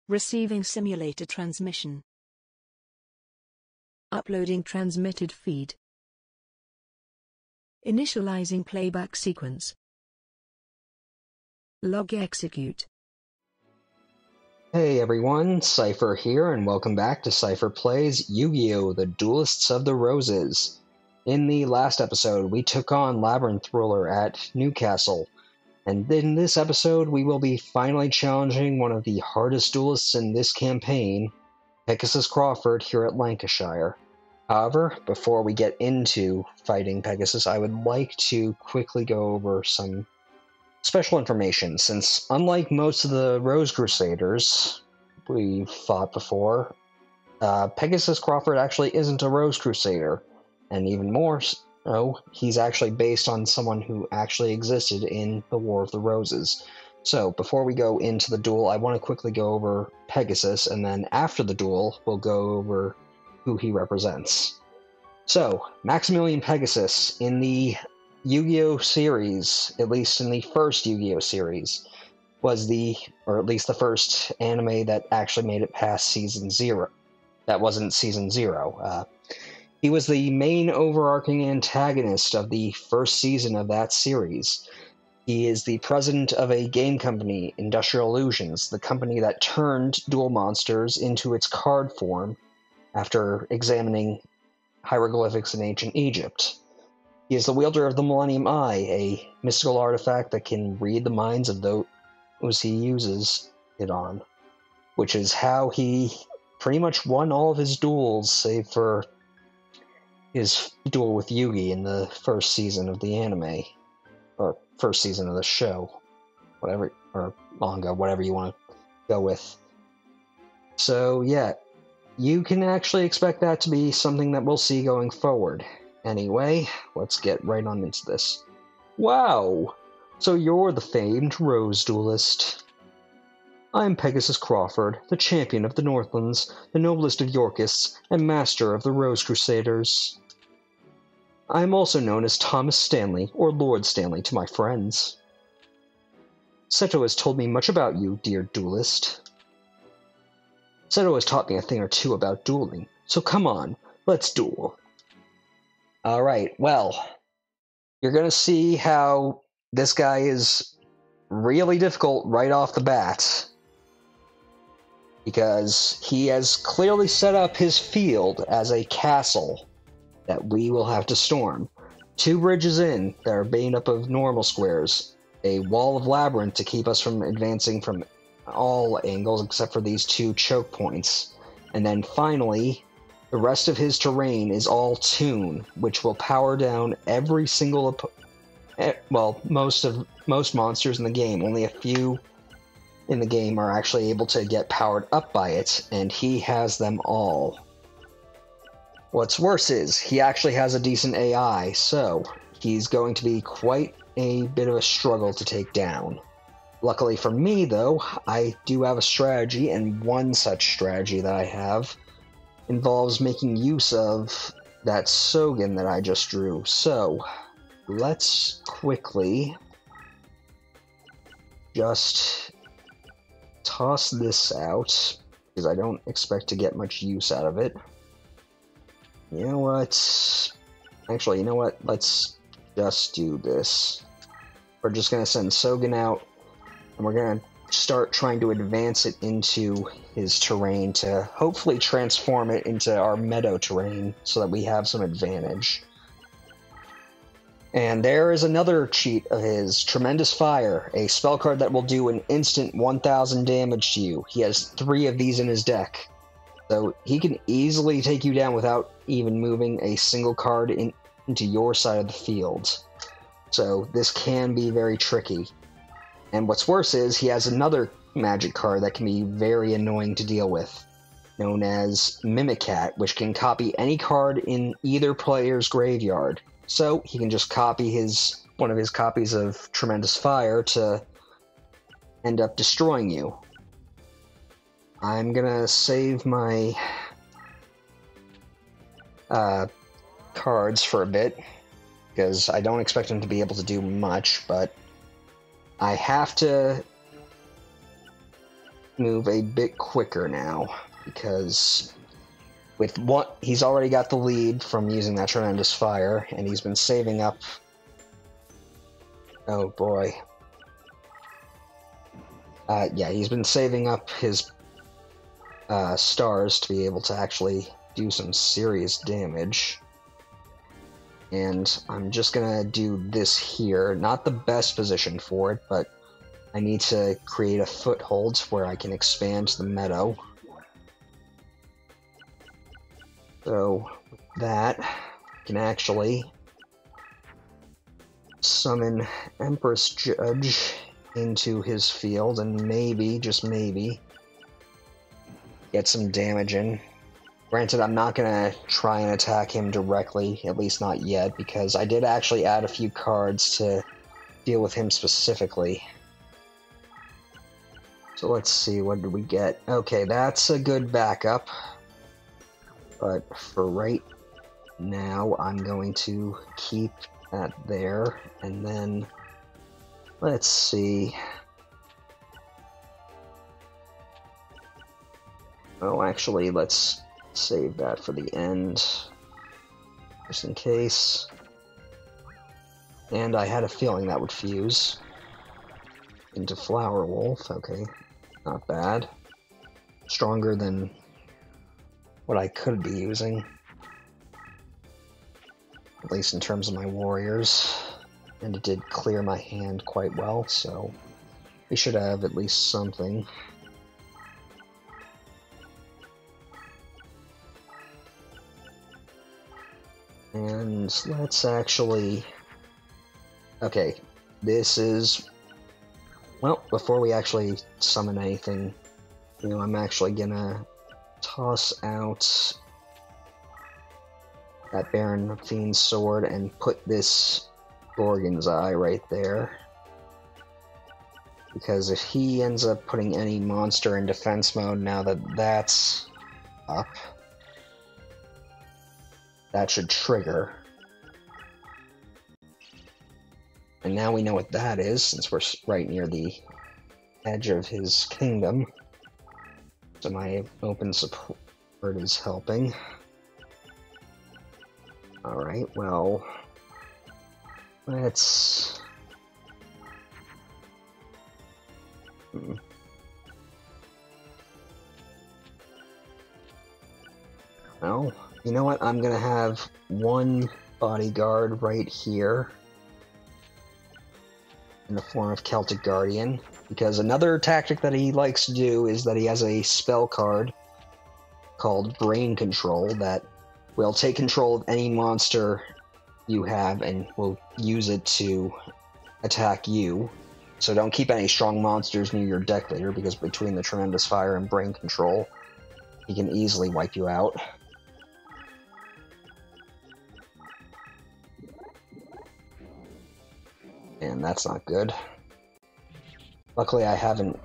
Receiving simulator transmission. Uploading transmitted feed. Initializing playback sequence. Log execute. Hey everyone, Seipher here, and welcome back to Seipher Plays Yu-Gi-Oh! The Duelists of the Roses. In the last episode, we took on Labyrinth Ruler at Newcastle, and in this episode we will be finally challenging one of the hardest duelists in this campaign, Pegasus Crawford here at Lancashire. However, before we get into fighting Pegasus, I would like to quickly go over some special information, since unlike most of the Rose Crusaders we've fought before, Pegasus Crawford actually isn't a Rose Crusader, and even more so, he's actually based on someone who actually existed in the War of the Roses. So, before we go into the duel, I want to quickly go over Pegasus, and then after the duel, we'll go over who he represents. So, Maximilian Pegasus, in the Yu-Gi-Oh! Series, at least in the first Yu-Gi-Oh! Series, was or at least the first anime that actually made it past Season 0. That wasn't Season 0. He was the main overarching antagonist of the first season of that series. He is the president of a game company, Industrial Illusions, the company that turned duel monsters into its card form after examining hieroglyphics in ancient Egypt. He is the wielder of the Millennium Eye, a mystical artifact that can read the minds of those he uses it on, which is how he pretty much won all of his duels, save for his duel with Yugi in the first season of the anime, or first season of the show, whatever, or manga, whatever you want to go with. So yeah, you can actually expect that to be something that we'll see going forward. Anyway, let's get right on into this. Wow! So you're the famed Rose Duelist. I'm Pegasus Crawford, the champion of the Northlands, the noblest of Yorkists, and master of the Rose Crusaders. I am also known as Thomas Stanley, or Lord Stanley to my friends. Seto has told me much about you, dear duelist. Seto has taught me a thing or two about dueling, so come on, let's duel. Alright, well, you're going to see how this guy is really difficult right off the bat, because he has clearly set up his field as a castle that we will have to storm. 2 bridges in that are made up of normal squares, a wall of labyrinth to keep us from advancing from all angles except for these 2 choke points, and then finally, the rest of his terrain is all Toon, which will power down every single most monsters in the game. Only a few in the game are actually able to get powered up by it, and he has them all. What's worse is, he actually has a decent AI, so he's going to be quite a bit of a struggle to take down. Luckily for me, though, I do have a strategy, and one such strategy that I have involves making use of that Sogen that I just drew. So, let's quickly just toss this out, because I don't expect to get much use out of it. You know what? Actually, you know what? Let's just do this. We're just going to send Sogen out, and we're going to start trying to advance it into his terrain to hopefully transform it into our meadow terrain so that we have some advantage. And there is another cheat of his, Tremendous Fire, a spell card that will do an instant 1000 damage to you. He has 3 of these in his deck, so he can easily take you down without even moving a single card into your side of the field. So this can be very tricky. And what's worse is, he has another magic card that can be very annoying to deal with, known as Mimicat, which can copy any card in either player's graveyard. So he can just copy one of his copies of Tremendous Fire to end up destroying you. I'm gonna save my cards for a bit, because I don't expect him to be able to do much, but I have to move a bit quicker now, because with what he's already got the lead from using that tremendous fire, and he's been saving up. Oh boy. Yeah, he's been saving up his stars to be able to actually do some serious damage. And I'm just gonna do this here. Not the best position for it, but I need to create a foothold where I can expand the meadow. So, with that, I can actually summon Empress Judge into his field and maybe, just maybe, get some damage in. Granted, I'm not gonna try and attack him directly, at least not yet, because I did actually add a few cards to deal with him specifically. So let's see, what did we get? Okay, that's a good backup. But for right now, I'm going to keep that there, and then let's see. Oh, actually, let's save that for the end, just in case. And I had a feeling that would fuse into Flower Wolf. Okay, not bad. Stronger than what I could be using, at least in terms of my warriors. And it did clear my hand quite well, so we should have at least something. And let's actually... Okay, this is... Well, before we actually summon anything, you know, I'm actually gonna toss out that Baron Fiend's sword and put this Gorgon's Eye right there. Because if he ends up putting any monster in defense mode now that that's up, that should trigger. And now we know what that is, since we're right near the edge of his kingdom. So my open support is helping. Alright, well, let's... Well, you know what? I'm gonna have one bodyguard right here in the form of Celtic Guardian, because another tactic that he likes to do is that he has a spell card called Brain Control that will take control of any monster you have and will use it to attack you. So don't keep any strong monsters near your deck later, because between the Tremendous Fire and Brain Control, he can easily wipe you out. And that's not good. Luckily, I haven't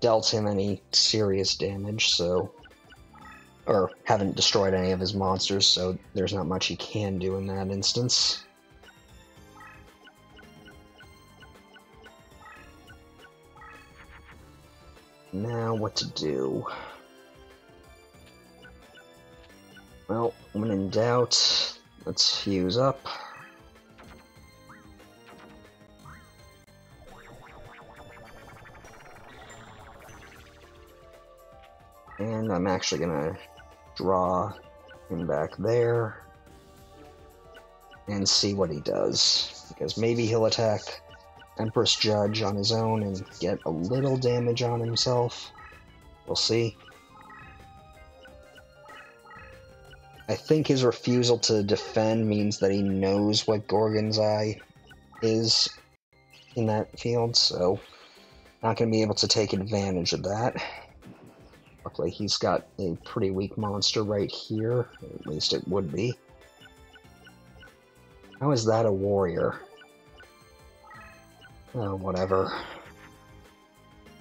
dealt him any serious damage, so... Or haven't destroyed any of his monsters, so there's not much he can do in that instance. Now, what to do? Well, when in doubt, let's fuse up. And I'm actually gonna draw him back there and see what he does, because maybe he'll attack Empress Judge on his own and get a little damage on himself. We'll see. I think his refusal to defend means that he knows what Gorgon's Eye is in that field, so not going to be able to take advantage of that. Luckily, he's got a pretty weak monster right here. At least it would be. How is that a warrior? Oh, whatever.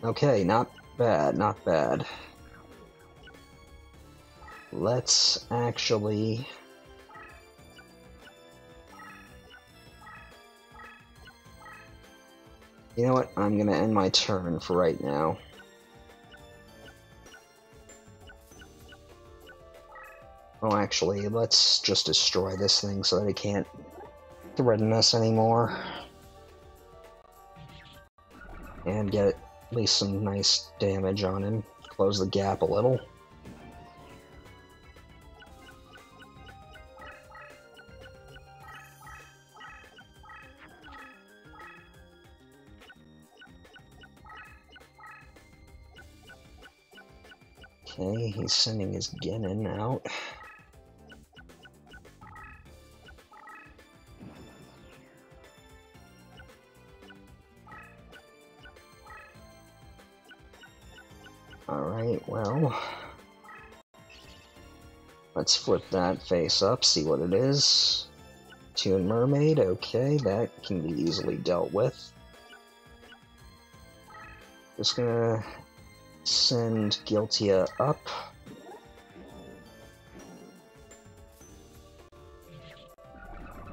Okay, not bad, not bad. Let's actually... You know what? I'm gonna end my turn for right now. Oh, actually, let's just destroy this thing so that it can't threaten us anymore. And get at least some nice damage on him. Close the gap a little. Okay, he's sending his Genin out. Alright, well, let's flip that face up, see what it is. Toon Mermaid, okay, that can be easily dealt with. Just gonna send Guiltia up.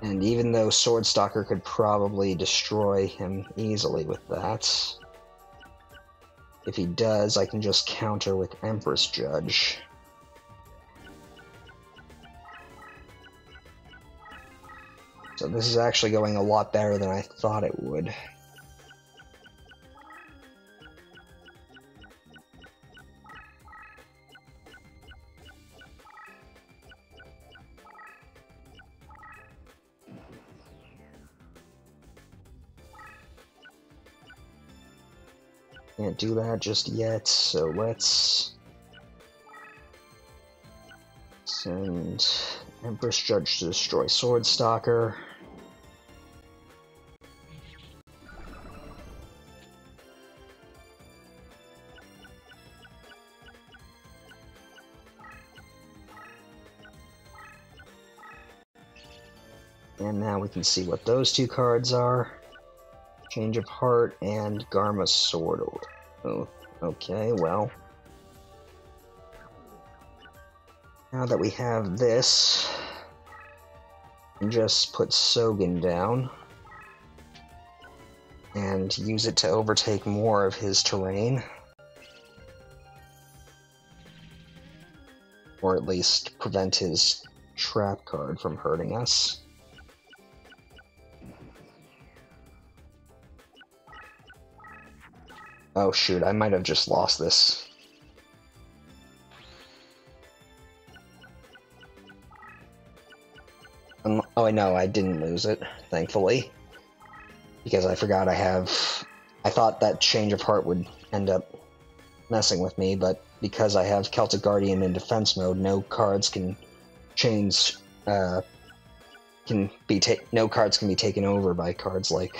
And even though Swordstalker could probably destroy him easily with that, if he does, I can just counter with Empress Judge. So this is actually going a lot better than I thought it would. Can't do that just yet, so let's send Empress Judge to destroy Swordstalker. And now we can see what those two cards are. Change of Heart and Garma's Sword. Oh, okay, well. Now that we have this, we can just put Sogen down and use it to overtake more of his terrain. Or at least prevent his trap card from hurting us. Oh shoot, I might have just lost this. Oh no, I didn't lose it, thankfully. Because I forgot I thought that Change of Heart would end up messing with me, but because I have Celtic Guardian in defense mode, no cards can change, no cards can be taken over by cards like,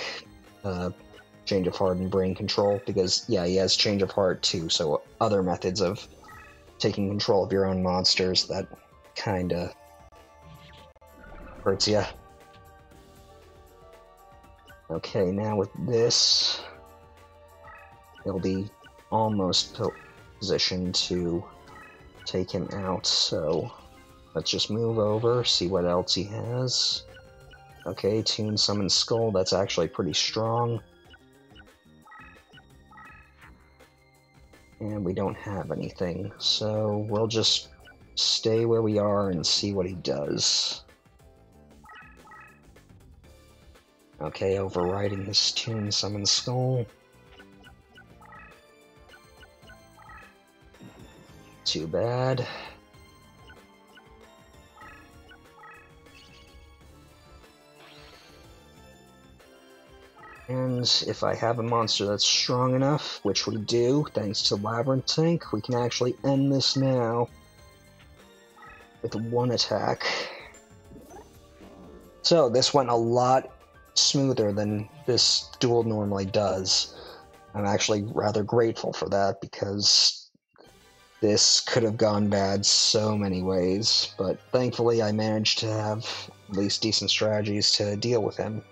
Change of Heart and Brain Control, because, yeah, he has Change of Heart too, so other methods of taking control of your own monsters, that kinda hurts ya. Okay, now with this, he'll be almost positioned to take him out, so let's just move over, see what else he has. Okay, Toon Summon Skull, that's actually pretty strong. And we don't have anything, so we'll just stay where we are and see what he does. Okay, overriding his Toon Summon Skull. Too bad. And if I have a monster that's strong enough, which we do, thanks to Labyrinth Tank, we can actually end this now with one attack. So this went a lot smoother than this duel normally does. I'm actually rather grateful for that, because this could have gone bad so many ways, but thankfully I managed to have at least decent strategies to deal with him.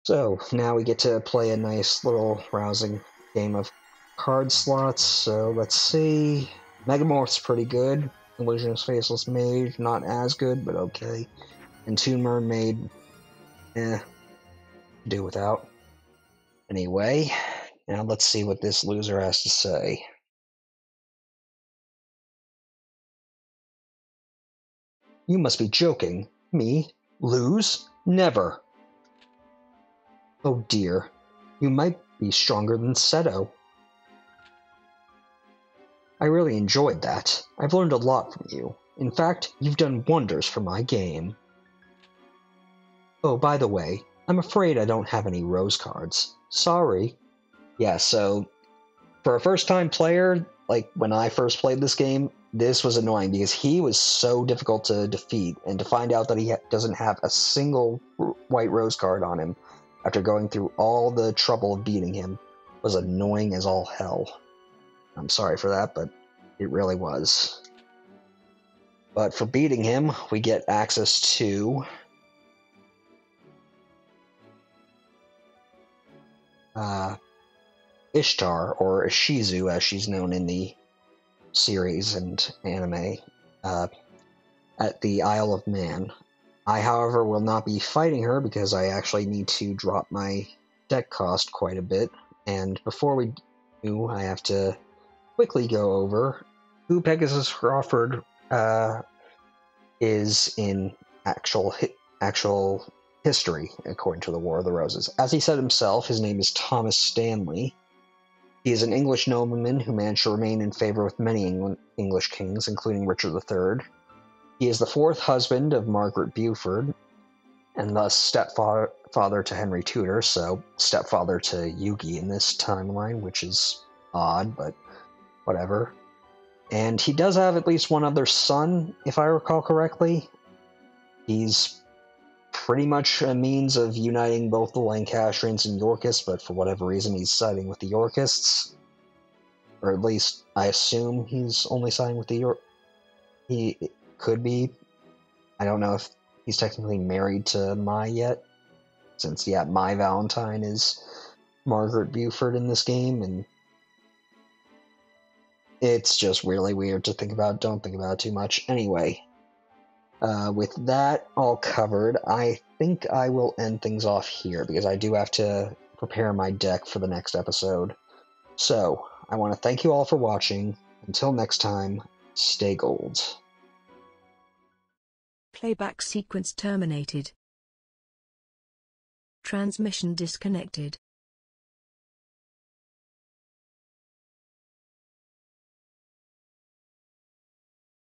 So, now we get to play a nice little rousing game of card slots, so let's see. Megamorph's pretty good. Illusionist Faceless Mage, not as good, but okay. And Toon Mermaid, do without. Anyway, now let's see what this loser has to say. You must be joking. Me? Lose? Never. Oh dear. You might be stronger than Seto. I really enjoyed that. I've learned a lot from you. In fact, you've done wonders for my game. Oh, by the way, I'm afraid I don't have any rose cards. Sorry. Yeah, so for a first-time player, like when I first played this game, this was annoying because he was so difficult to defeat, and to find out that he doesn't have a single white rose card on him after going through all the trouble of beating him was annoying as all hell. I'm sorry for that, but it really was. But for beating him, we get access to Ishtar, or Ishizu as she's known in the series and anime, at the Isle of Man. I, however, will not be fighting her because I actually need to drop my deck cost quite a bit, and before we do, I have to quickly go over who Pegasus Crawford is in actual history, according to the War of the Roses. As he said himself, his name is Thomas Stanley. He is an English nobleman who managed to remain in favor with many English kings, including Richard III. He is the fourth husband of Margaret Beaufort, and thus stepfather to Henry Tudor, so stepfather to Yugi in this timeline, which is odd, but whatever. And he does have at least one other son, if I recall correctly. He's pretty much a means of uniting both the Lancastrians and Yorkists, but for whatever reason he's siding with the Yorkists. Or at least, I assume he's only siding with the He could be. I don't know if he's technically married to Mai yet, since, yeah, Mai Valentine is Margaret Beaufort in this game, and it's just really weird to think about. Don't think about it too much. Anyway, with that all covered, I think I will end things off here, because I do have to prepare my deck for the next episode. So, I want to thank you all for watching. Until next time, stay gold. Playback sequence terminated. Transmission disconnected.